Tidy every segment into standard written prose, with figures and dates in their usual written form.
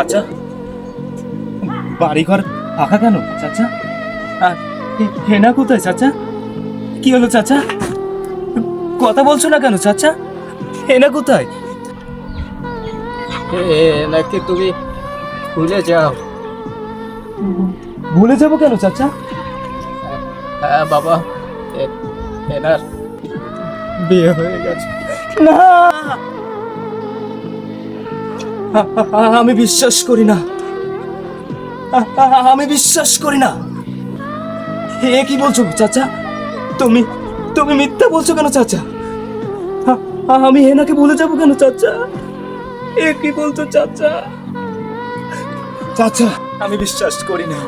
চাচা, বাড়িঘর ফাঁকা কেন চাচা? আর হেনা কোথায় চাচা? কি হলো চাচা? কথা বলছো না কেন চাচা? হেনা কোথায়? নাকি তুমি ভুলে যাও? ভুলে যাবো কেন চাচা? হ্যাঁ বাবা, এনার বিয়ে হয়ে গেছে। না, আমি বিশ্বাস করি না, আমি বিশ্বাস করি না। এ কি বলছো চাচা? তুমি তুমি মিথ্যা বলছো কেন চাচা? আমি হেনাকে ভুলে যাবো কেন চাচা? এ কি বলছো চাচা? চাচা, আমি বিশ্বাস করি না।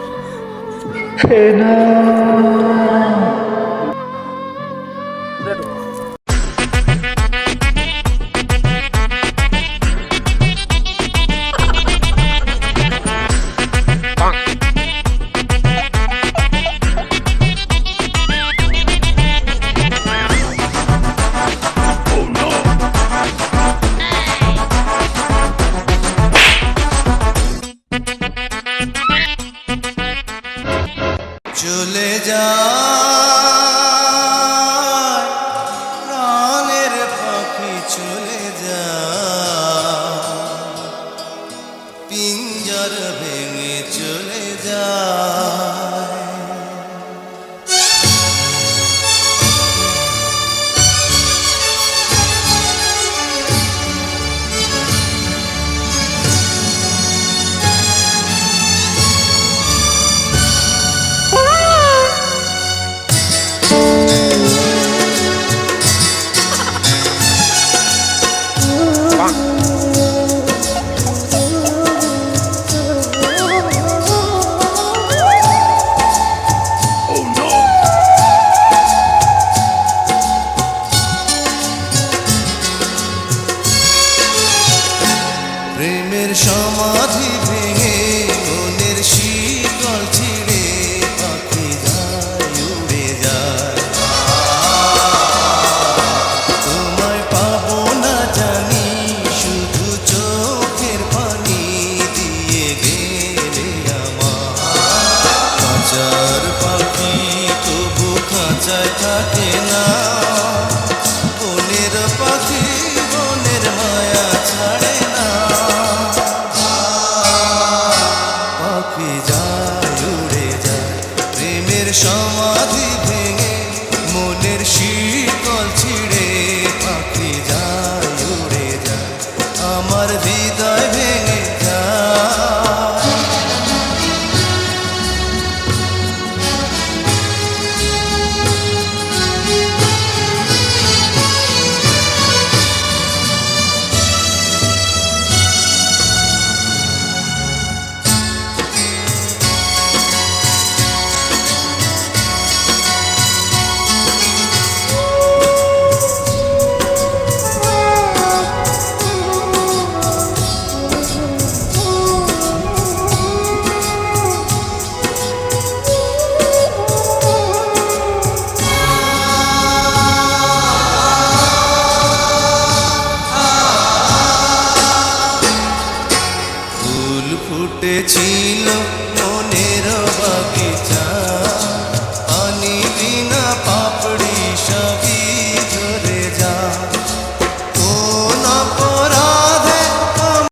হেনা, চলে যায় প্রাণের পাখি, চলে যায় পিঞ্জর ভেঙে, চলে যায়। প্রেমের সমাধি ভেঙে, মনের শীতল ছিঁড়ে, পাখি যায়, উড়ে যায়। তোমায় পাবো না জানি, শুধু চোখের পানি দিয়ে গেলে আমার। খাঁচার পাখি তবু খাঁচায় থাকে না, বনের পাখি বনের মায়া ছাড়ে না। পাখি যায়, উড়ে যায়, প্রেমের সমাধি ভেঙে, মনের শীতল ছিঁড়ে, পাখি যায়, উড়ে যায়, আমার হৃদয় ভেঙে যায়। ফুল ফুটেছিল মনের